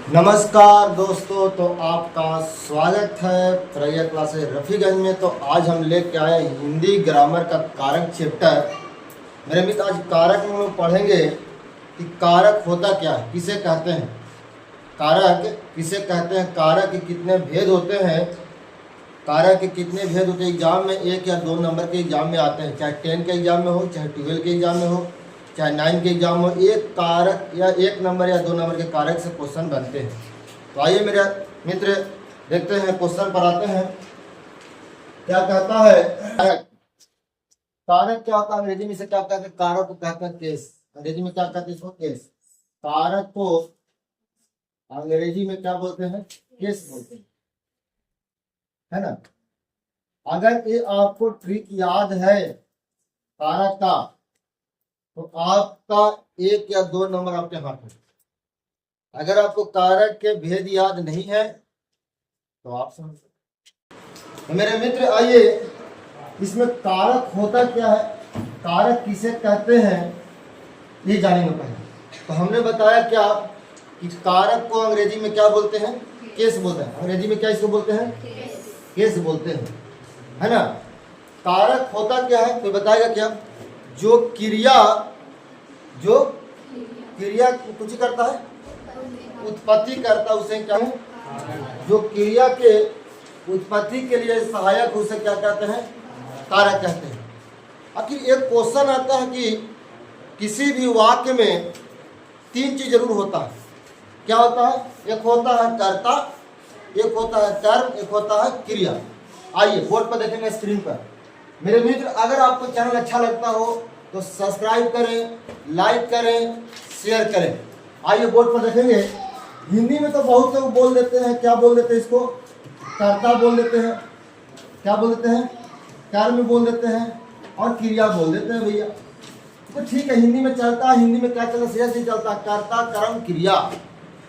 नमस्कार दोस्तों, तो आपका स्वागत है रैया क्लासेस रफीगंज में। तो आज हम लेके आए हिंदी ग्रामर का कारक चैप्टर। मेरे मित्र, आज कारक में हम पढ़ेंगे कि कारक होता क्या है, किसे कहते हैं, कारक किसे कहते हैं, कारक के कितने भेद होते हैं, कारक के कितने भेद होते हैं। एग्जाम में 1 या 2 नंबर के एग्जाम में आते हैं, चाहे 10 के एग्जाम में हो, चाहे 12 के एग्जाम में हो, चाहे 9 के एग्जाम हो। एक कारक या 1 नंबर या 2 नंबर के कारक से क्वेश्चन बनते हैं। तो आइए मेरे मित्र देखते हैं, क्वेश्चन पर आते हैं। क्या कहता है कारक? कारक क्या होता है अंग्रेजी में? से क्या कहते हैं? कारक को कहते हैं केस। अंग्रेजी में क्या कहते हैं इसको? केस। कारक को अंग्रेजी में क्या बोलते हैं? केस बोलते हैं, है ना। अगर ये आपको ट्रिक याद है कारक का, तो आपका 1 या 2 नंबर आपके हाथ में। अगर आपको कारक के भेद याद नहीं है तो आप समझ सकते। तो मेरे मित्र आइए, इसमें कारक होता क्या है, कारक किसे कहते हैं, ये जानेंगे पहले। तो हमने बताया क्या कि कारक को अंग्रेजी में क्या बोलते हैं? केस बोलते हैं। अंग्रेजी में क्या इसको बोलते हैं? केस बोलते हैं, है ना। कारक होता क्या है, कोई बताएगा क्या? जो क्रिया कुछ करता है, उत्पत्ति करता है, उसे क्या है? जो क्रिया के उत्पत्ति के लिए सहायक, उसे क्या कहते हैं? कारक कहते हैं। आखिर एक क्वेश्चन आता है कि किसी भी वाक्य में 3 चीज जरूर होता है। क्या होता है? एक होता है कर्ता, एक होता है कर्म, एक होता है क्रिया। आइए बोर्ड पर देखेंगे, स्क्रीन पर। मेरे मित्र, अगर आपको चैनल अच्छा लगता हो तो सब्सक्राइब करें, लाइक करें, शेयर करें। आइए बोर्ड पर देखेंगे। हिंदी में तो बहुत लोग बोल देते हैं, क्या बोल देते हैं इसको? कर्ता बोल देते हैं। क्या बोल देते हैं? कर्म बोल देते हैं और क्रिया बोल देते हैं भैया। तो ठीक है, हिंदी में चलता है। हिंदी में क्या चलता है? सीधा चलता है, कर्ता कर्म क्रिया।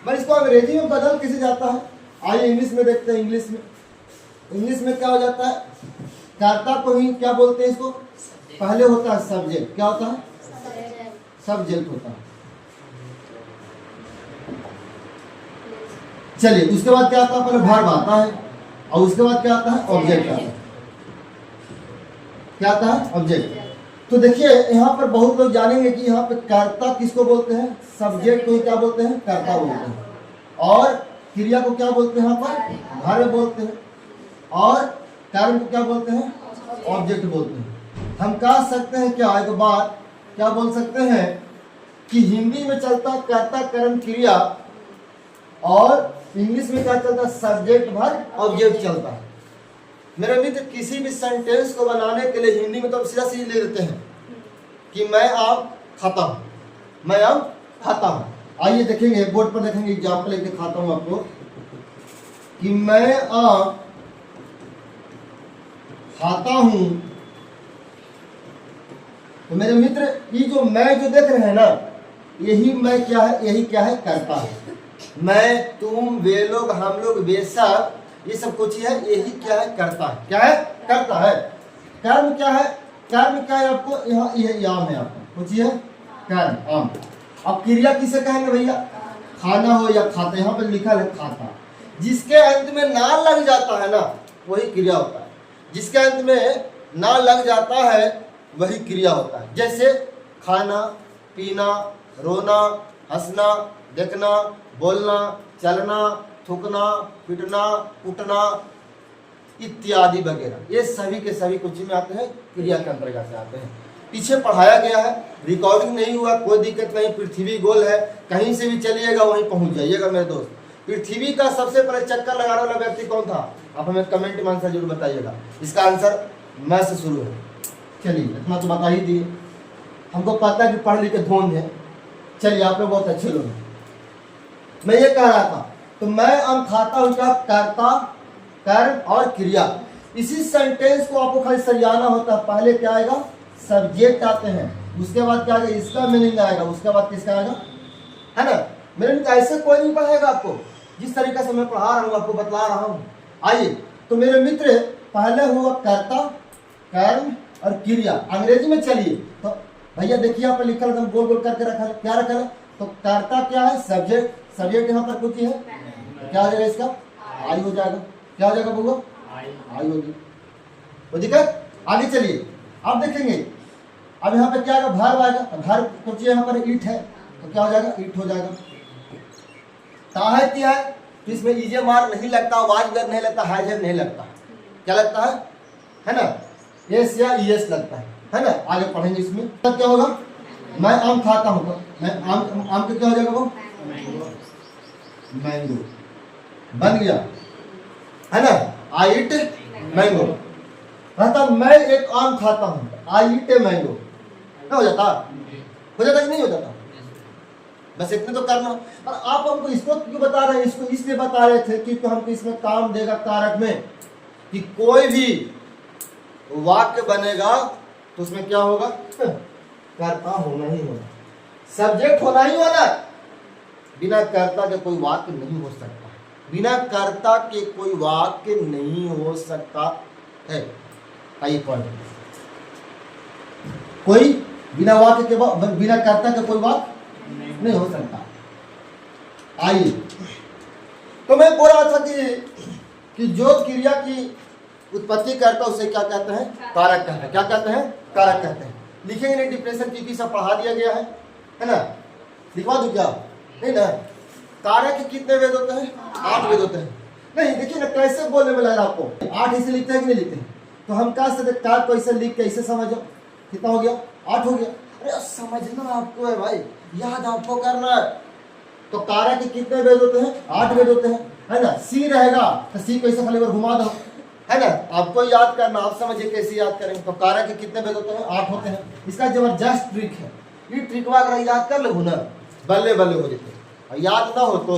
पर इसको अंग्रेजी में बदल कैसे जाता है? आइए इंग्लिश में देखते हैं। इंग्लिश में क्या हो जाता है? कर्ता को ही क्या बोलते हैं? इसको पहले होता है सब्जेक्ट। क्या होता है? सब्जेक्ट होता है। चलिए, उसके बाद क्या आता है? पहले वर्ब आता है और उसके बाद क्या आता है? ऑब्जेक्ट आता है। क्या आता है? ऑब्जेक्ट। तो देखिए, यहाँ पर बहुत लोग जानेंगे कि यहाँ पे कर्ता किसको बोलते हैं? सब्जेक्ट को क्या बोलते हैं? कर्ता बोलते हैं। और क्रिया को क्या बोलते हैं? यहाँ पर वर्ब बोलते हैं। और कर्म को क्या बोलते हैं? ऑब्जेक्ट बोलते हैं। हम कह सकते हैं क्या, एक बात क्या बोल सकते हैं कि हिंदी में चलता कर्ता कर्म क्रिया और इंग्लिश में क्या चलता? सब्जेक्ट वर्ब ऑब्जेक्ट चलता है। मेरे मित्र, किसी भी सेंटेंस को बनाने के लिए हिंदी में तो सीधा सीधे ले देते हैं कि मैं आप खाता हूं, मैं अब खाता हूं। आइए देखेंगे, बोर्ड पर देखेंगे, एग्जाम्पल एक दिखाता हूं आपको कि मैं आप खाता हूं। तो मेरे मित्र, ये जो मैं जो देख रहे हैं ना, यही मैं क्या है? यही क्या है? करता है। मैं, तुम, वे लोग, हम लोग, वे सब, ये सब कुछ है, यही क्या है? करता है। क्या है? करता है। कर्म क्या है? कर्म क्या है? आपको यहाँ यह आम है, आपको कुछ है कर्म, आम। अब क्रिया किसे कहेंगे भैया? खाना हो या खाता, यहाँ पर लिखा है खाता। जिसके अंत में ना लग जाता है ना, वही क्रिया होता है। जिसके अंत में ना लग जाता है वही क्रिया होता है। जैसे खाना, पीना, रोना, हंसना, देखना, बोलना, चलना, थूकना, पिटना, उठना इत्यादि वगैरह, ये सभी के सभी कुछ में आते हैं, क्रिया के अंतर्गत से आते हैं। पीछे पढ़ाया गया है, रिकॉर्डिंग नहीं हुआ, कोई दिक्कत नहीं। पृथ्वी गोल है, कहीं से भी चलिएगा वहीं पहुंच जाइएगा मेरे दोस्त। पृथ्वी का सबसे पहले चक्कर लगाने वाला व्यक्ति कौन था? आप हमें कमेंट में आंसर जरूर बताइएगा। इसका आंसर मैं से शुरू है। चलिए, इतना तो बता ही दिए, हमको पता है कि पढ़ लिख के धोन है। चलिए, आप लोग बहुत अच्छे लोग हैं। मैं ये कह रहा था, तो मैं आम खाता हूँ क्या? कर्ता, कर्म और क्रिया। इसी सेंटेंस को आपको खाली सरियाना होता है। पहले क्या आएगा? सब्जेक्ट आते हैं, उसके बाद क्या आएगा? इसका मीनिंग आएगा, उसके बाद किसका आएगा, है ना। मेरे मित्र, ऐसे कोई नहीं पढ़ेगा आपको, जिस तरीके से मैं पढ़ा रहा हूँ, आपको बतला रहा हूँ। आइए, तो मेरे मित्र, पहले हुआ कर्ता, कर्म और क्रिया। अंग्रेजी में चलिए तो भैया देखिए, यहाँ पर लिखा है, गोल गोल करके रखा है। क्या रखा है? तो कर्ता क्या है? सब्जेक्ट। सब्जेक्ट यहाँ पर कुछ है, क्या हो जाएगा इसका? आई हो जाएगा। क्या हो जाएगा बोलो? आई होगी। तो दिक्कत? आगे चलिए, अब देखेंगे अब यहाँ पे क्या आएगा? भार आएगा। भार कुछ यहाँ पर ईट है, तो क्या हो जाएगा? ईट हो जाएगा। ताहै क्या है? तो इसमें ईजे मार नहीं लगता, वाजगर नहीं लगता, हाइजर नहीं लगता, क्या लगता है ना? एस या ईएस लगता है ना? आगे पढ़ेंगे इसमें। तब क्या होगा? मैं आम खाता हूँ, मैं आम का क्या हो जाएगा? वो मैंगो बन गया, है ना? आई ईट मैंगो। रहता मैं एक आम खाता हूँ, आई ईट ए मैंगो। क्या हो जाता? हो जाता कि नहीं हो जाता? बस इतने तो करना। और आप हमको इसको क्यों बता रहे हैं? इसको इसलिए बता रहे थे कि तो हमको इसमें काम देगा कारक में कि कोई भी वाक्य बनेगा तो उसमें क्या होगा? कर्ता होना ही होना, सब्जेक्ट होना ही होना। बिना कर्ता के कोई वाक्य नहीं हो सकता, बिना कर्ता के कोई वाक्य नहीं हो सकता है। आइए पढ़, कोई बिना वाक्य के बिना कर्ता के कोई वाक्य नहीं हो सकता। आइए, तो मैं बोल रहा था कि जो क्रिया की उत्पत्ति करता उसे क्या कहते हैं? कारक कहते हैं। क्या कहते हैं? कारक कहते हैं। लिखेंगे नहीं, डिप्रेशन की सब पढ़ा दिया गया है ना? लिखवा दूं क्या? नहीं ना? कारक के कितने वेद होते हैं? 8 वेद होते हैं। नहीं देखिए ना कैसे बोलने में लग रहा आपको। 8 इसे लिखते हैं कि नहीं लिखते हैं? तो हम कह सकते कार को ऐसे लिख के ऐसे समझो, कितना हो गया? 8 हो गया। अरे समझना आपको है भाई, याद आपको करना है। तो कारक के कितने वेद होते हैं? 8 वेद होते हैं, है ना? सी रहेगा तो सी को ऐसे खाली बार घुमा दो, है ना? आपको याद करना, आप समझिए कैसे याद करेंगे। तो कारक के कितने वेद होते हैं? 8 होते हैं। इसका जबरदस्त ट्रिक है, ये ट्रिकवा अगर याद कर लो ना, बल्ले बल्ले हो जाते। और याद ना हो तो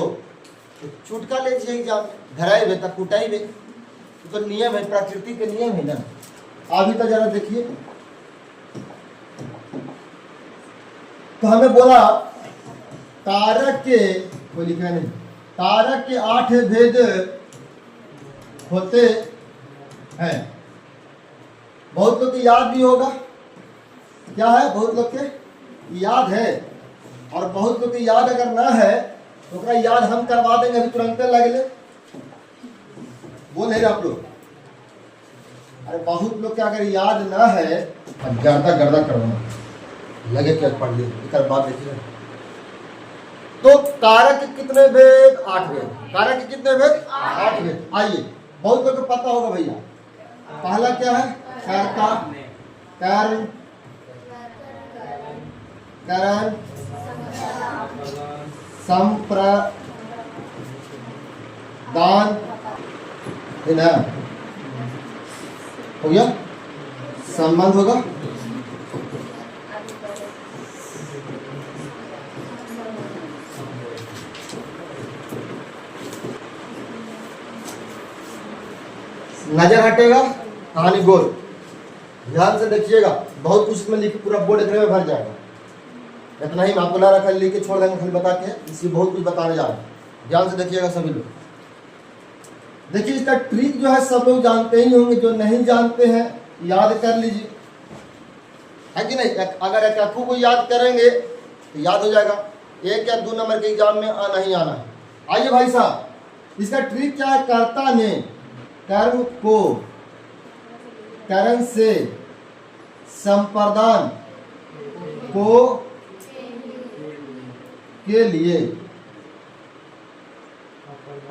चुटका ले जाइए एग्जाम, धराई में तक कुटाई में, तो नियम है, प्रकृति के नियम है ना। अभी तो जरा देखिए, तो हमें बोला कारक के, कोई लिखा नहीं, कारक के 8 भेद होते हैं। बहुत लोग की याद भी होगा, क्या है? बहुत लोग के याद है, और बहुत लोग की याद अगर ना है तो क्या याद हम करवा देंगे अभी तुरंत लगे। बोल रहे आप लोग? अरे बहुत लोग का अगर याद ना है, गर्दा गर्दा करवाना लगे क्या पढ़ लिए एक बात देखिए। तो कारक के कितने वेद? 8 वेद। कारक के कितने वेद? 8 वेद। आइए, बहुत लोग को पता होगा भैया। पहला क्या है? कर्ता, कर्म, करण, संप्रदान, है ना? हो गया? संबंध होगा, नजर हटेगा, कहानी गोल। ध्यान से देखिएगा, बहुत कुछ इसमें लिख पूरा बोर्ड में भर जाएगा। इतना ही आपको ना रखा, लिख के छोड़ देंगे खाली बता के, इसी बहुत कुछ बताने जा रहा है। ध्यान से देखिएगा सभी लोग। देखिए इसका ट्रिक जो है सब लोग जानते ही होंगे, जो नहीं जानते हैं याद कर लीजिए, है कि नहीं? अगर एक अक्कू को याद करेंगे तो याद हो जाएगा। 1 या 2 नंबर के एग्जाम में आना ही आना है। आइए भाई साहब, इसका ट्रिक क्या है? कर्ता ने कर्म को करण से संप्रदान को के लिए,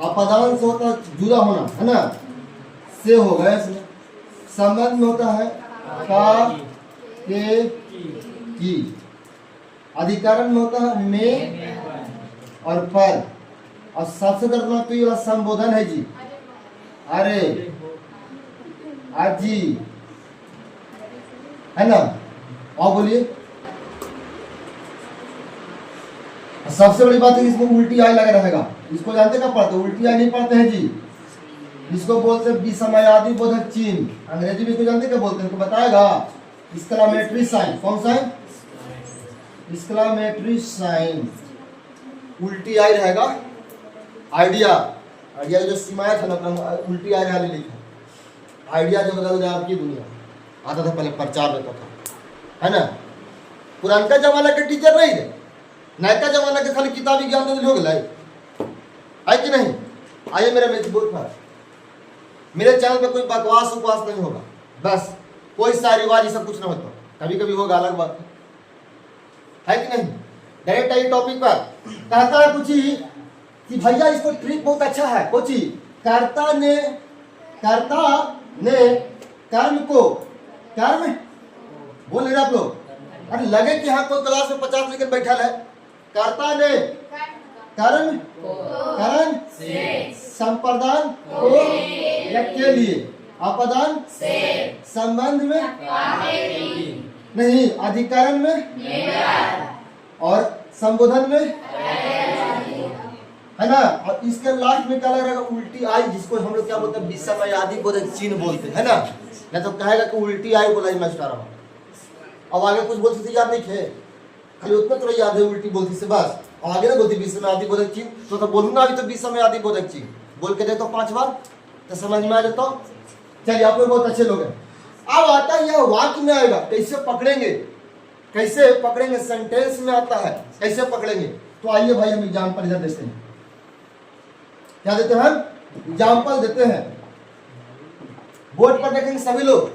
अपदान से होता है जुदा होना, है ना? से हो गया इसमें। संबंध में होता है का, के, की। अधिकरण में होता है में और पर। और सबसे दर्दनाक तो ये वाला संबोधन है जी, अरे अजी, है ना? और बोलिए, सबसे बड़ी बात है इसमें उल्टी आई लगा रहेगा। इसको जानते क्या पढ़ते? उल्टी आई नहीं पढ़ते हैं जी, इसको बोलते हैं विसमयादि बोधक चिन्ह। अंग्रेजी में को जानते क्या बोलते हैं? इनको बताएगा एक्सक्लेमेटरी साइन। कौन सा है? Exclamatory sign. उल्टी आई रहेगा, आइडिया, आइडिया जो सिमाया था ना, उल्टी आई रहा लिखा, आइडिया जो बदल दे आपकी दुनिया। आता था पहले प्रचार रहता था, है ना? पुराना जमाना के टीचर नहीं थे, नयका जमाना के खाली किताबी ज्ञान दे हो गए है कि नहीं। आइए मेरे मजबूत पर, मेरे चैनल पे कोई बकवास उपवास नहीं होगा, बस कोई सारीवाज सब कुछ नहीं होता, कभी कभी होगा अलग बात है कि नहीं। डायरेक्ट आई टॉपिक पर कहता है कुछ ही कि भैया इसको ट्रिक बहुत अच्छा है। कुछ ही कर्ता ने कर्म को कर्म बोल रहे आप लोग, अरे लगे कि हाँ कोई क्लास में 50 लेकर बैठा है। कर्ता ने कर्म संप्रदान को के लिए अपदान संबंध में नहीं, अधिकरण में और संबोधन में है ना। और इसके लास्ट में क्या लग रहा है, उल्टी आई, जिसको हम लोग क्या बोलते हैं विसमयादि बोधक चिन्ह बोलते हैं ना। नहीं तो कहेगा कि उल्टी आई बोला मास्टर। अब आगे कुछ बोलती थी याद नहीं थे, खाली उतना तो याद है उल्टी बोलती से बस। आगे ना बोलती विसमयादि बोधक चिन्ह, तो बोलूँ ना अभी तो विसमयादि बोधक चिन्ह बोल के देखो 5 बार तो समझ में आ जाता। चलिए आप लोग बहुत अच्छे लोग हैं। अब आता है यह वाक्य में आएगा, कैसे पकड़ेंगे, कैसे पकड़ेंगे, सेंटेंस में आता है कैसे पकड़ेंगे। तो आइए भाई हम एग्जाम्पल इधर देते हैं, क्या देते हैं हम एग्जाम्पल देते हैं। बोर्ड पर देखेंगे सभी लोग,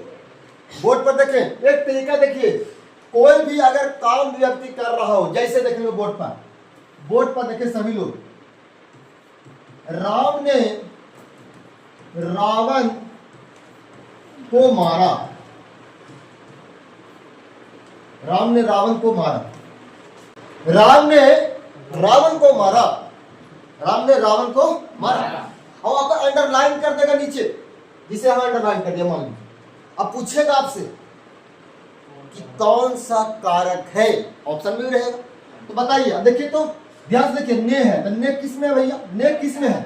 बोर्ड पर देखें। एक तरीका देखिए, कोई भी अगर काम व्यक्ति कर रहा हो, जैसे देखेंगे बोर्ड पर देखें सभी लोग। राम ने रावण को मारा, राम ने रावण को मारा, राम ने रावण को मारा, राम ने रावण को मारा। और अगर अंडरलाइन कर देगा नीचे, जिसे हम अंडरलाइन कर दिया मान लीजिए। अब पूछेगा आपसे कि कौन सा कारक है, ऑप्शन मिल रहेगा तो बताइए। अब देखिए तो ध्यान से देखिए, ने है तो ने किस में है भैया, ने किस में है,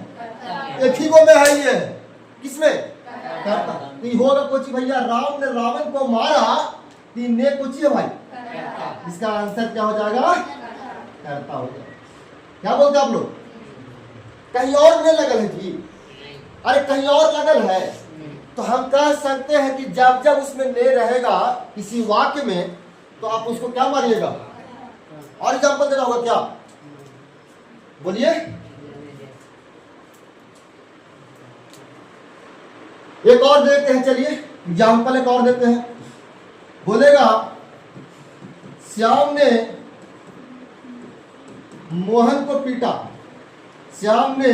एक ही को में है, ये किस में करता। तो ये होगा कुछ भैया, राम ने रावण को मारा, तीन ने कुछ है भाई, इसका आंसर क्या हो जाएगा, करता हो जाएगा। क्या बोलते आप लोग, कहीं और ने लगल है जी, अरे कहीं और लगल है। तो हम कह सकते हैं कि जब जब उसमें ने रहेगा किसी वाक्य में, तो आप उसको क्या मानिएगा। और एग्जाम्पल देना होगा क्या, बोलिए। एक और देखते हैं, चलिए एग्जाम्पल एक और देते हैं। बोलेगा श्याम ने मोहन को पीटा, श्याम ने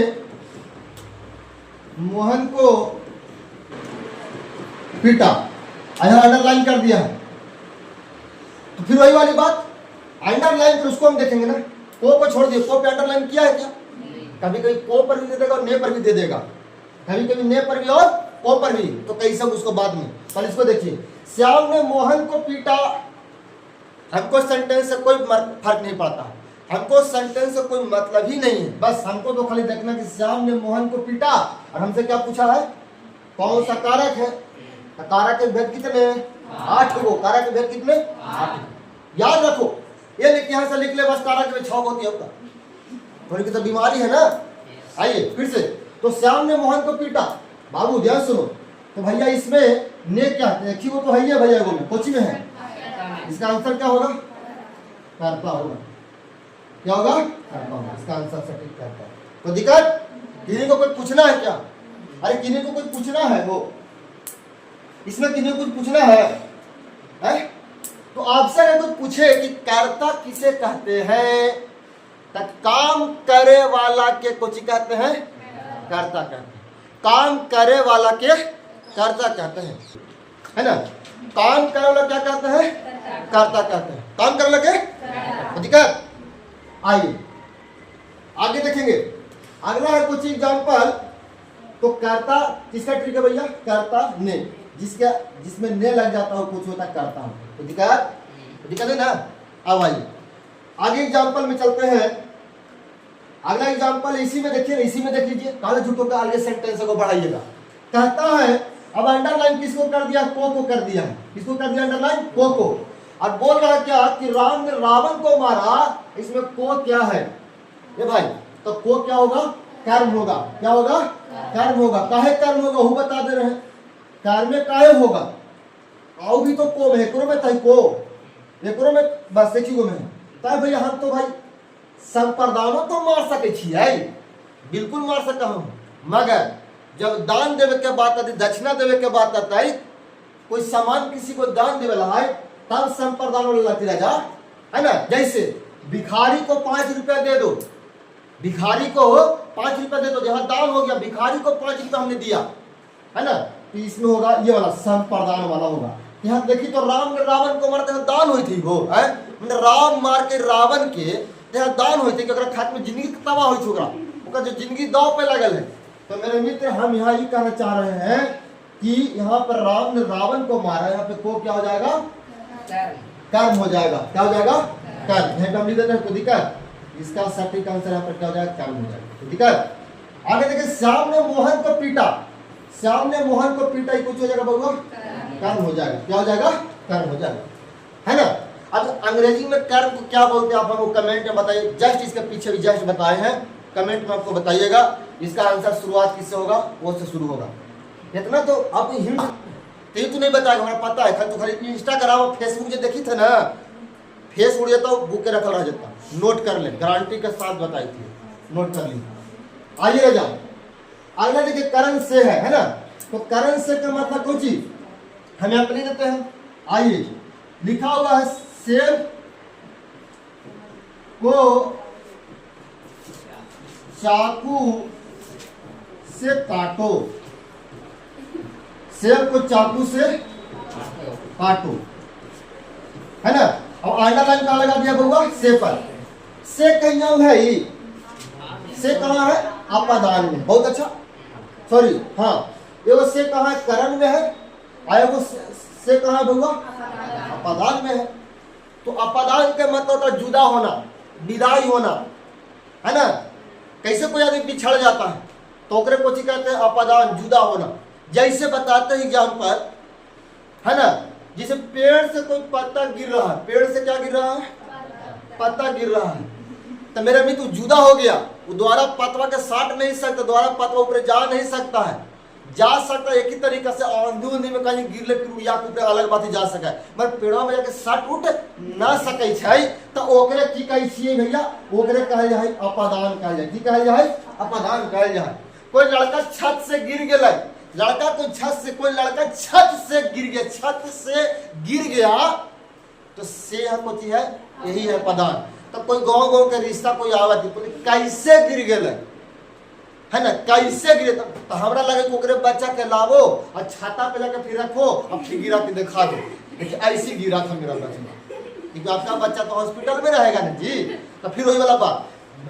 मोहन को पीटा, यहां अंडरलाइन कर दिया है। तो फिर वही वाली बात, अंडरलाइन फिर उसको हम देखेंगे ना, को छोड़ दिए, को पे अंडरलाइन किया है क्या, कभी कभी को पर भी दे देगा और ने पर भी दे देगा, कभी कभी ने पर भी और को पर भी, तो कई सब उसको बाद में। पर इसको देखिए, श्याम ने मोहन को पीटा, हमको सेंटेंस से कोई फर्क नहीं पड़ता, हमको सेंटेंस से कोई मतलब ही नहीं है, बस हमको तो खाली देखना कि श्याम ने मोहन को पीटा। और हमसे क्या पूछा है, कौन सा कारक है। कारक के भेद कितने हैं, 8 गो, कारक के भेद कितने 8। याद रखो, ये लिख यहां से लिख ले बस, कारक में 6 होती है आपका, थोड़ी की तो बीमारी है ना। आइए फिर से, तो श्याम ने मोहन को पीटा, बाबू ध्यान सुनो। तो भैया इसमें ने क्या है, एक ही वो तो है ही भैया, में कोची में है, इसका आंसर क्या होगा, करता होगा। क्या होगा, करता होगा, इसका आंसर सटीक करता है। तो दिक्कत, किन्हीं को कोई पूछना है क्या, अरे किन्हीं को कोई पूछना है, वो इसमें किन्हीं को कुछ पूछना है? तो ऑप्शन है तो पूछे कि कर्ता किसे कहते हैं, तो काम करे वाला के कुछ कहते हैं, कर्ता कहते हैं, काम करे वाला के कर्ता कहते हैं, है ना। काम करे वाला क्या कहते हैं, कर्ता कहते हैं, काम करे वाला के दिक्कत। आइए आगे देखेंगे, अगला है कुछ एग्जाम्पल। तो कर्ता किसका ट्रिक है भैया, कर्ता ने, जिसमें ने लग जाता हो कुछ होता करता हो, तो दिक्कत है ना। अब आइए आगे एग्जाम्पल में चलते हैं। अगला एग्जाम्पल इसी में देखिए, इसी में देख लीजिए, काले झूठों का आगे सेंटेंस को बढ़ाइएगा। कहता है, अब अंडरलाइन किसको कर दिया, को कर दिया है, किसको कर दिया अंडरलाइन, को। और बोल रहा है क्या कि राम ने रावण को मारा, इसमें को क्या है ये भाई, तो को क्या होगा, कर्म होगा। क्या होगा, कर्म होगा। काहे कर्म होगा वो बता दे रहे हैं, कर्म में काहे होगा, आओ भी तो को में, एकरो में था को, एकरो में बस एक ही गो में है। भैया हम तो भाई संप्रदानो तो मार सके छियै, बिल्कुल मार सकता हूँ, मगर जब दान देवे के बात आती, दक्षिणा देवे के बात आता है, कोई सामान किसी को दान देवे ला है, तब संप्रदानो लेती राजा, है ना। जैसे भिखारी को 5 रुपया दे दो, भिखारी को 5 रुपया दे दो, जहां दान हो गया, भिखारी को 5 रुपया हमने दिया, है ना, तो इसमें होगा ये वाला संप्रदान वाला होगा। यहाँ देखिए तो राम ने रावण को मारते दान हुई थी, वो है राम मार के रावण के यहाँ दान हुई थी कि खात में जिंदगी तबाह हुई थी, ओकरा जो जिंदगी दाव पे लगल है। तो मेरे मित्र हम यहाँ ये कहना चाह रहे हैं कि यहाँ पर राम ने रावण को मारा, यहाँ पे को क्या हो जाएगा, कर्म हो जाएगा, क्या हो जाएगा, कर्म। यहाँ हम लिख देते हैं कोई दिक्कत, इसका सटीक आंसर यहाँ पर क्या हो जाएगा, कर्म हो जाएगा, दिक्कत। आगे देखिए श्याम ने मोहन को पीटा, श्याम ने मोहन को पीटा, ये कुछ हो जाएगा बउआ, कर्म हो जाएगा, क्या हो जाएगा, कर्म हो जाएगा, है ना। अब अंग्रेजी में कर्म को क्या बोलते हैं आप हमको कमेंट में बताइए, जस्ट इसके पीछे भी जस्ट बताए हैं, कमेंट में आपको बताइएगा। इसका आंसर शुरुआत किससे होगा, वो से शुरू होगा। इतना तो आप हिंट तो नहीं बताएगा, हमारा पता है, तो खाली इंस्टाग्राम फेसबुक जो देखी थे ना, फेस उड़ जाता बुक रखा रह जाता, नोट कर ले, गारंटी के साथ बताई थी, नोट कर ली। आइए रह जाओ अगला देखिए, करण से है ना, तो करण से का मतलब कोई चीज हमें अपने देते हैं। आइए लिखा हुआ है सेब को चाकू से काटो, सेब को चाकू से काटो, है ना। अब आंडा लाइन कहाँ लगा दिया बउआ, से पर, से कहीं है ही, से कहाँ है, अपादान में, बहुत अच्छा, सॉरी हाँ, एगो से कहाँ है, करण में है, और एगो से कहाँ है बउआ, अपादान में है। तो अपादान के मतलब होता है जुदा होना, विदाई होना, है ना। कैसे कोई आदमी बिछड़ जाता है तो ओकरे को कहते हैं अपादान, जुदा होना। जैसे बताते हैं एग्जाम्पल, है ना, जैसे पेड़ से कोई पत्ता गिर रहा है, पेड़ से क्या गिर रहा है, पत्ता गिर रहा है, तो मेरा मित्र जुदा हो गया, वो द्वारा पतवा के साट नहीं सकता, द्वारा पतवा ऊपर जा नहीं सकता है, जा सकता है एक ही तरीका से, आंधी उंधी में कहीं गिरले फिर या ऊपर अलग बात ही जा सके, मगर पेड़वा में जाके साट उठ ना सकै छै, तो ओकरे की कहै छियै भैया, ओकरे कहल जाय अपादान कहल जाय, की कहल जाय, अपादान कहल जाय। कोई लड़का छत से गिर गया, लड़का कोई छत से, कोई लड़का छत से गिर गया, छत से गिर गया, तो से है कुछ है, यही है पदान। तो कोई गाँव के रिश्ता कोई आवत कैसे गिर गए, है ना, कैसे गिरे, तो हमरा लगे ओकरे बच्चा के लावो और छाता पे लगे फिर रखो और फिर गिरा के दिखा दो, देखिए ऐसी गिरा था मेरा बच्चा, क्योंकि आपका बच्चा तो हॉस्पिटल में रहेगा ना जी। तो फिर वही वाला बात,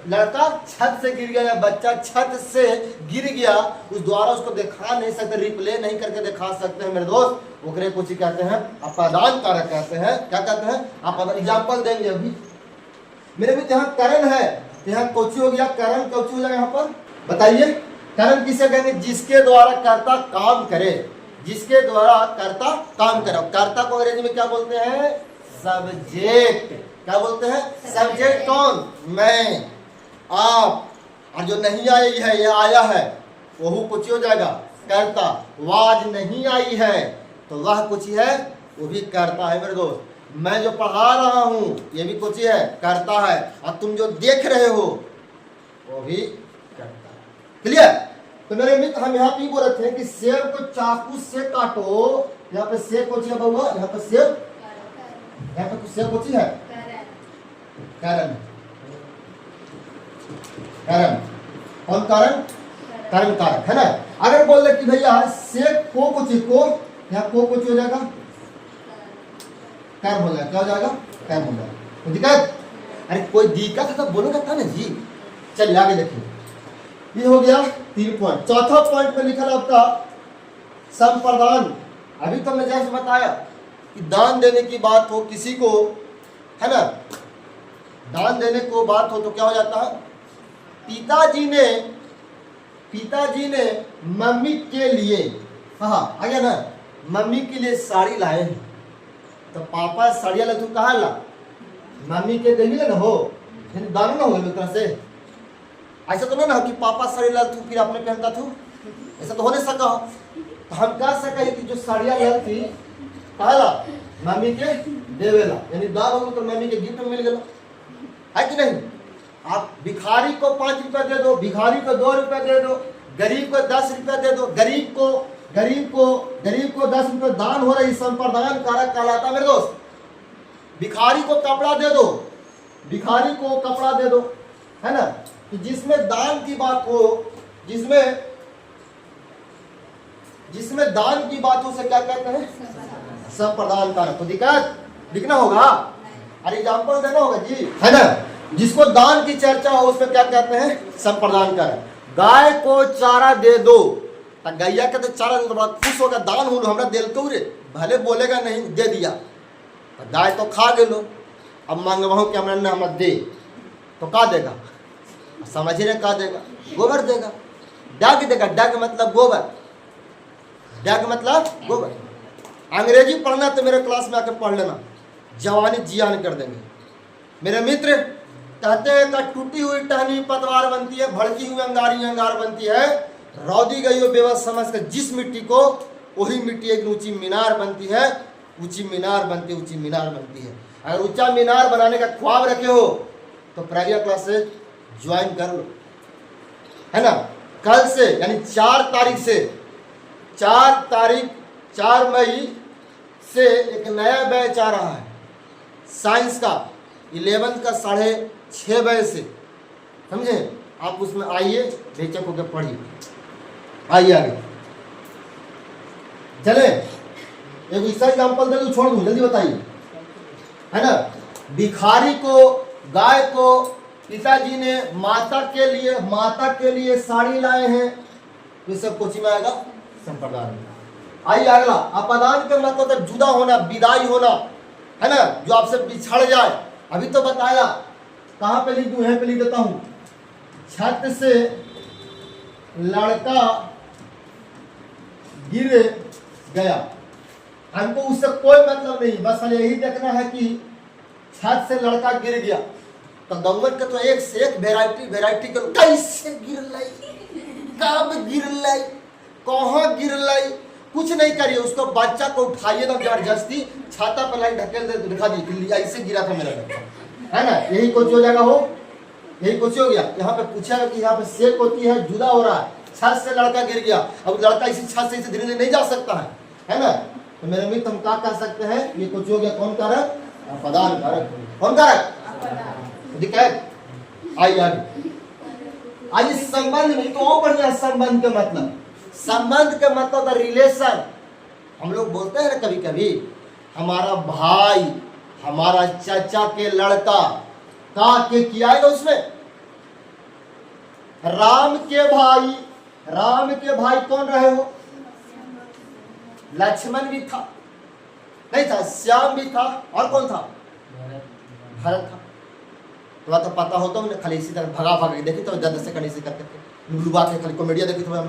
लड़का छत से गिर गया, बच्चा छत से गिर गया, उस द्वारा उसको दिखा नहीं सकते, रिप्ले नहीं करके दिखा सकते हैं मेरे दोस्त, ओकरे कुछ कहते हैं अपादान कारक कहते हैं, क्या कहते हैं, अपादान। एग्जाम्पल देंगे अभी मेरे भी, यहाँ करण है, यहाँ कोची हो गया, करण कोची हो जाएगा यहाँ पर, बताइए कर्म किसे कहेंगे, जिसके द्वारा कर्ता काम करे, जिसके द्वारा कर्ता काम करे। कर्ता को अंग्रेजी में क्या बोलते हैं, सब्जेक्ट, क्या बोलते हैं, सब्जेक्ट कौन, मैं, आप, और जो नहीं आई है ये आया है, वह कुछ हो जाएगा कर्ता। वाज नहीं आई है तो वह कुछ है, वो भी करता है मेरे दोस्त। मैं जो पढ़ा रहा हूँ ये भी कुछ है, करता है, और तुम जो देख रहे हो वो भी करता है। क्लियर। तो मेरे मित्र हम यहाँ पे बोल रहे थे कि सेब को चाकू से काटो, यहाँ पे सेब कुछ है बउआ, यहाँ पे सेब, यहाँ पे कुछ सेब कुछ है, कारण, कारण कौन, कारण, कारण कारक है ना। अगर बोल रहे कि भैया सेब को कुछ को, यहाँ को कुछ हो जाएगा, कर्म हो जाएगा, क्या हो जाएगा, कर्म हो जाएगा, तो दिक्कत। अरे कोई दिक्कत है तो बोलोगा था ना जी। चल आगे देखिए, ये हो गया 3 पॉइंट। चौथा पॉइंट में लिखा आपका संप्रदान। अभी तो मैं जैसे बताया कि दान देने की बात हो किसी को, है ना, दान देने को बात हो तो क्या हो जाता है, पिताजी ने मम्मी के लिए, हाँ आ गया ना, मम्मी के लिए साड़ी लाए हैं, तो पापा साड़िया ला, तू कहाँ ला, मम्मी के देवी ना हो, दान ना हो एक तरह से। ऐसा तो नहीं ना कि पापा साड़ी ला तू फिर आपने पहनता तू, ऐसा तो हो नहीं सका। तो हम कह सके कि जो साड़िया ला थी पहला मम्मी के देवेला, यानी दान हो तो मम्मी के गिफ्ट में मिल गया, है कि नहीं। आप भिखारी को 5 रुपए दे दो, भिखारी को 2 रुपए दे दो, गरीब को 10 रुपए दे दो, गरीब को 10 रुपए दान हो रही, संप्रदान कारक कहलाता मेरे दोस्त। भिखारी को कपड़ा दे दो, भिखारी को कपड़ा दे दो, है ना। तो जिसमें दान की बात हो, जिसमें दान की बात हो उसे क्या कहते हैं? संप्रदान कारक। तो दिखना होगा, अरे एग्जाम्पल देना होगा जी, है ना। जिसको दान की चर्चा हो उसमें क्या कहते हैं? संप्रदान कारक। गाय को चारा दे दो, गैया के तो चारा दे दो, खुश होगा, दान हो हमरा दिल को रे, भले बोलेगा नहीं, दे दिया, गाय तो खा गेलो, अब मांगवाहू कि हमरा मत दे, तो का देगा? समझ रहे का देगा? गोबर देगा, डग देगा। डग मतलब गोबर, डग मतलब गोबर। अंग्रेजी पढ़ना तो मेरे क्लास में आकर पढ़ लेना, जवानी जियान कर देंगे। मेरे मित्र कहते हैं कि टूटी हुई टहनी पतवार बनती है, भड़की हुई अंगारी अंगार बनती है, रौदी गई हो बेबस समझ कर जिस मिट्टी को, वही मिट्टी एक ऊंची मीनार बनती है, ऊंची मीनार बनती है। अगर ऊंचा मीनार बनाने का ख्वाब रखे हो तो प्राइवेट क्लास से ज्वाइन कर लो, है ना। कल से यानी 4 मई से एक नया बैच आ रहा है साइंस का, 11th का 6:30 बजे से, समझे। आप उसमें आइए, बेचक होकर पढ़िए। आइए आगे चले, एक इसका एग्जाम्पल दे दूं, छोड़ दूं, जल्दी बताइए, है ना। भिखारी को, गाय को पिताजी ने माता के लिए साड़ी लाए हैं, ये सब कोची में आएगा? संप्रदान में। आइए अगला, अपदान के मतलब तो जुदा होना, विदाई होना, है ना, जो आपसे बिछड़ जाए। अभी तो बताया, कहाँ पे लिख दूं? यहीं पे लिख देता हूं। छत से लड़का गिर गया, हमको उससे कोई मतलब नहीं, बस हमें यही देखना है कि छत से लड़का गिर गया। तो गंगन के तो एक से एक वेराइटी के, कैसे गिरलाई, कब गिरलाई, कहाँ गिरलाई, कुछ नहीं करिए, उसको बच्चा को उठाइए ना जबरदस्ती, छाता पर लाई ढकेल दे, दिखा दी ऐसे गिरा था मेरा बच्चा, है ना। यही कुछ हो जाएगा, यही कुछ हो गया। यहाँ पे पूछेगा कि यहाँ पे सेक होती है, जुदा हो रहा है, छत से लड़का गिर गया, अब लड़का इसी छत से इसे धीरे धीरे नहीं जा सकता है ना। तो मेरे मित्र हम क्या कर सकते हैं? ये कुछ हो गया, कौन कारक? अपदान कारक। कौन कारक? आइए आइए संबंध में तो और बढ़िया। संबंध के मतलब रिलेशन। हम लोग बोलते हैं ना कभी कभी, हमारा भाई, हमारा चाचा के लड़का का के किया है, उसमें राम के भाई कौन रहे हो? लक्ष्मण भी था, नहीं था, श्याम भी था, और कौन था? भरत था। थोड़ा तो पता होता है, खाली इसी तरह भगा के देखी तो ज्यादा से कड़ी से करके लुलुबा के खाली कॉमेडिया देखी तो हम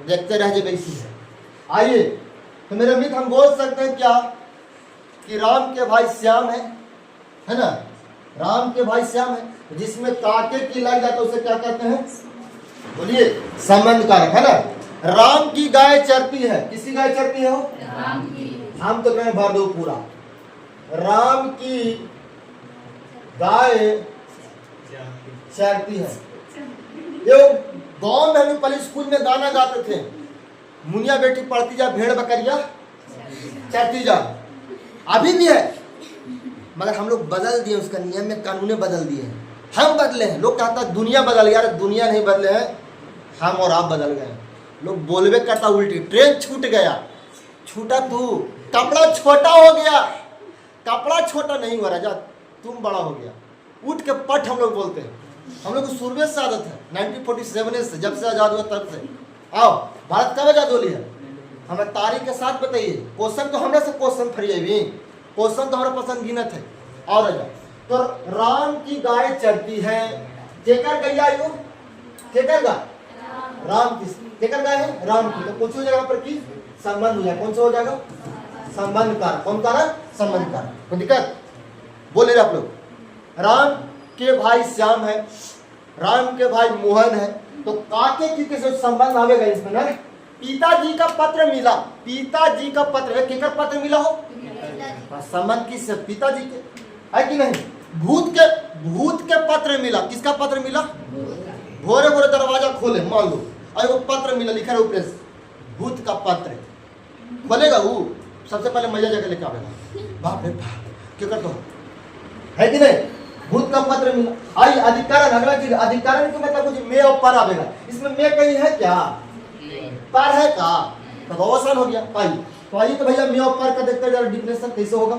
देखते रह जाए इसी है। आइए, तो मेरे मित्र हम बोल सकते हैं क्या कि राम के भाई श्याम है ना, राम के भाई श्याम है। जिसमें काके की लग जाए तो उसे क्या कहते हैं? बोलिए, संबंध कारक, है ना। राम की गाय चरती है, किसकी गाय चरती है? राम की। हम तो कहें भर दो पूरा, राम की गाय चरती है। ये गांव में हम पहले स्कूल में गाना गाते थे, मुनिया बेटी पढ़ती जा, भेड़ बकरिया चरती जा। अभी भी है, मगर हम लोग बदल दिए, उसका नियम में कानून बदल दिए हैं। हम बदले हैं, लोग कहता दुनिया बदल गया, दुनिया नहीं बदले हैं, हम और आप बदल गए। लोग बोलवे करता उल्टी, ट्रेन छूट गया, छूटा तू, कपड़ा छोटा हो गया, कपड़ा छोटा नहीं हुआ राजा, तुम बड़ा हो गया। उठ के पट हम लोग बोलते हैं। हम लोग को शुरू से आदत है, 1947 से, जब से आजाद हुआ तब से। आओ, भारत कब आजाद होली है? हमें तारीख के साथ बताइए। क्वेश्चन तो हमरा से क्वेश्चन फरिएबी, क्वेश्चन तो हमारा पसंद गिनत है। और राजा, तो राम की गाय चरती है, केकर गैया यो? केकर गाय? राम की। केकर गाय है? राम की। तो कुछ हो जाएगा पर की संबंध हो जाएगा, कौन सा हो जाएगा? संबंध कारक। कौन कारक? संबंध कारक। कोई दिक्कत? बोले आप लोग, राम के भाई श्याम है, राम के भाई मोहन है, तो काके की किसी संबंध आवेगा इसमें ना। पिताजी का पत्र मिला, पिताजी का पत्र है, केकर पत्र मिला हो? संबंध किससे? पिताजी के, है कि नहीं? भूत के पत्र मिला, किसका पत्र मिला? भोरे भोरे दरवाजा खोले, मान लो और वो पत्र मिला, लिखा है ऊपर भूत का पत्र, खोलेगा वो सबसे पहले मैया जगह लेके आवेगा, बाप रे बाप क्या कर दो, है कि नहीं? भूत का पत्र मिला। आई अधिकारण, अगला चीज अधिकारण का मतलब कुछ मे और पर आवेगा, इसमें मे कहीं है क्या? पर है का? तब अवसान हो गया। तो आइए तो भैया मे और पर का देखते जरा डिफिनेशन कैसे होगा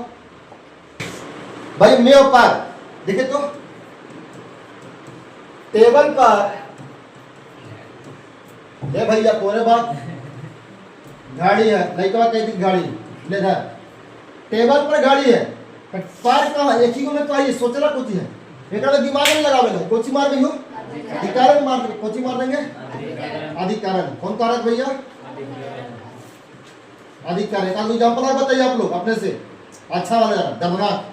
भाई। मे और पर देखिए तो टेबल पर ले भैया कोने बात गाड़ी है, लड़का कहती गाड़ी ले जा, टेबल पर गाड़ी है, पर कहाँ? एक ही को में तो आइए सोचना कुछ है, एक दिमाग में लगावे कोची मार रही हो, अधिकारण मार देंगे, कोची मार देंगे अधिकारण। कौन कारक भैया? अधिकारण। एक एग्जाम्पल है बताइए आप लोग अपने से, अच्छा वाला दर्दनाक,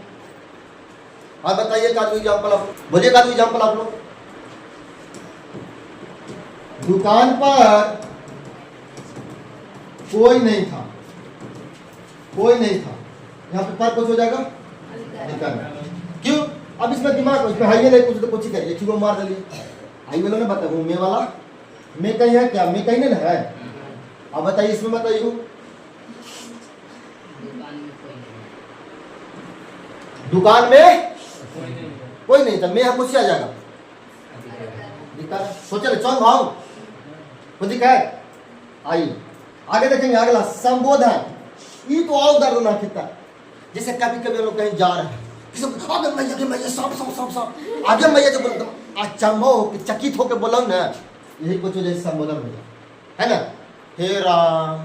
आप बताइए एग्जाम्पल, आप बोलिए एग्जाम्पल आप लोग। दुकान पर कोई नहीं था, कोई नहीं था, यहाँ पे पर कुछ हो जाएगा क्यों? अब इसमें दिमाग, इसमें हाइवे नहीं कुछ तो कुछ ही करिए, एक ही को मार दिए। हाईवे ने बताओ मे वाला, मे कहीं है क्या? मे कहीं नहीं है, अब बताइए इसमें बताइए। दुकान में कोई नहीं था, मैं यहाँ कुछ आ जाएगा, सोचे चौन भाव खुद है। आइए आगे देखेंगे अगला संबोधन। ये तो और दर्दनाक कितना, जैसे कभी कभी हम लोग कहीं जा रहे हैं, आगे मैया सब आगे मैया जो बोलता अचंभो चकित होकर बोला ना, यही कुछ जैसे संबोधन भैया है ना। हे Ram,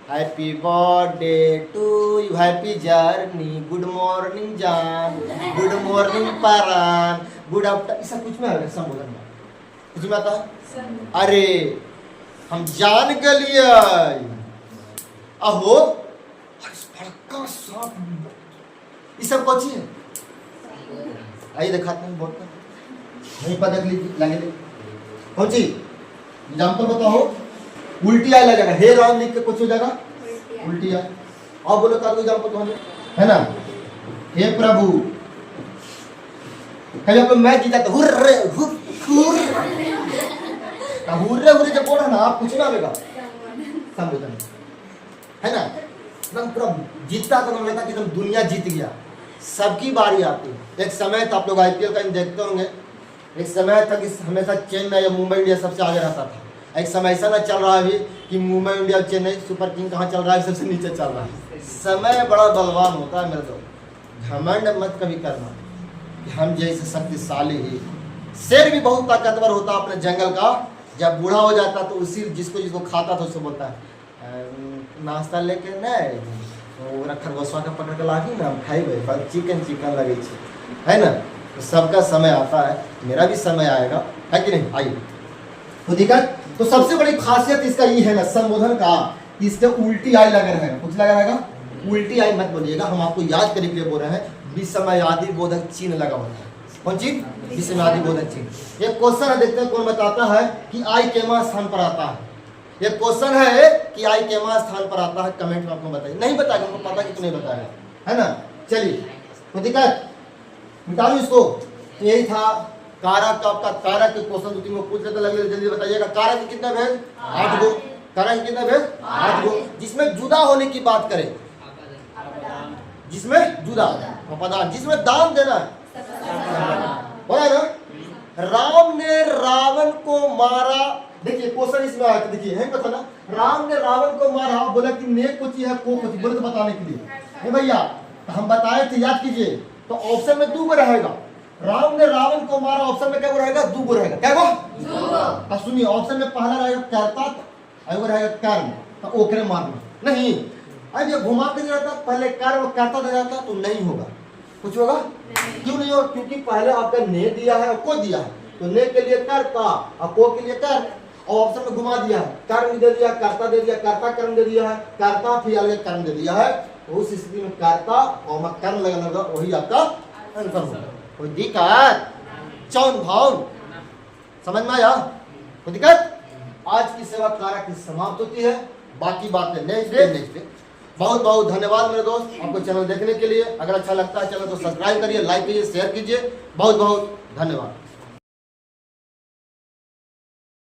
happy birthday to you, happy journey, good morning जान, गुड मॉर्निंग परान, गुड आफ्टर, सब कुछ में आएगा संबोधन में, कुछ में आता है। अरे हम जान गलिए अहो बड़का सांप, ये सब कौन है? आइए दिखाते हैं बोर्ड पर, वहीं पर देख लीजिए लगे कौन सी एग्जाम्पल बताओ। उल्टी आई लगेगा, हे राम लिख के कुछ हो जाएगा उल्टी आई। आप बोलो का एग्जाम्पल तो है ना। हे प्रभु, कहीं पर मैं जीता तो हुर्रे हुर्रे हुर्रे जब बोल रहा ना आप, कुछ ना आएगा संबोधन है ना। एकदम पूरा जीतता तो लगता कि एकदम दुनिया जीत गया। सबकी बारी आती है। एक समय था, आप लोग आईपीएल का देखते होंगे, एक समय था कि हमेशा चेन्नई या मुंबई इंडिया सबसे आगे रहता था। एक समय ऐसा ना चल रहा है अभी कि Mumbai India Chennai super king कहाँ चल रहा है, सबसे नीचे चल रहा है। समय बड़ा बलवान होता है मेरे दोस्त, घमंड मत कभी करना कि हम जैसे शक्तिशाली ही। शेर भी बहुत ताकतवर होता है अपने जंगल का, जब बूढ़ा हो जाता तो उसी जिसको खाता था उसको बोलता है नाश्ता लेके नहीं तो खरगोशवा का पकड़ के लागी ना हम खाई चिकन लगे है ना। तो सबका समय आता है, मेरा भी समय आएगा, है कि नहीं। आइए तो दिक्कत, तो सबसे बड़ी खासियत इसका ये है ना संबोधन का, इसके उल्टी आई लगा रहेगा, कुछ लगा रहेगा उल्टी आई मत बोलिएगा, हम आपको याद करने के लिए बोल रहे हैं। विस्मयादि बोधक चिन्ह लगा होता है, कौन चीज? विस्मयादि बोधक चिन्ह। एक क्वेश्चन है, देखते हैं कौन बताता है कि आई केमा स्थान पर आता है। ये क्वेश्चन है कि आई केमा स्थान पर आता है, कमेंट में आपको बताइए। नहीं बताएगा, हमको पता कि तू नहीं बताएगा, है ना। चलिए तो दिक्कत मिटा लो इसको। तो यही था कारक का, आपका कारक के क्वेश्चन दो तीन को पूछ लेते, लगे जल्दी बताइएगा। कारक कितना भेद? 8 गो। कारक कितना भेद? 8 गो। जिसमें जुदा होने की बात करें, जिसमें जुदा अपदान, जिसमें दान देना बोला ना। राम ने रावण को मारा, देखिए क्वेश्चन इसमें आया, देखिए है पता ना। राम ने रावण को मारा, बोला कि नेक कुछ है को कुछ, बोले तो बताने के लिए है भैया। हम बताए थे, याद कीजिए। तो ऑप्शन में 2 गो रहेगा। राम ने रावण को मारा, ऑप्शन में क्या गो रहेगा? 2 गो रहेगा। क्या गो? 2 गो। सुनिए, ऑप्शन में पहला रहेगा कर्ता, और रहेगा कर्म, तो ओकरे मारना नहीं। अब ये घुमा के जाता, पहले कर्म कर्ता दे जाता तो नहीं होगा, कुछ होगा क्यों नहीं होगा? क्योंकि पहले आपका ने दिया है और को दिया है, तो ने के लिए कर्ता और को के लिए कर्म, और ऑप्शन में घुमा दिया है, कर्म दे दिया, कर्ता दे दिया, कर्ता कर्म दे दिया है, कर्ता फिर अलग कर्म दे दिया है। उस स्थिति में कर्ता और कर्म लगना होगा, वही आपका आंसर होगा। कोई दिक्कत? चौन भाव समझ में आया? कोई दिक्कत? आज की सेवा कारक समाप्त होती है, बाकी बातें नेक्स्ट डे। बहुत बहुत धन्यवाद मेरे दोस्त आपको चैनल देखने के लिए। अगर अच्छा लगता है चैनल को सब्सक्राइब करिए, लाइक कीजिए, शेयर कीजिए। बहुत बहुत धन्यवाद।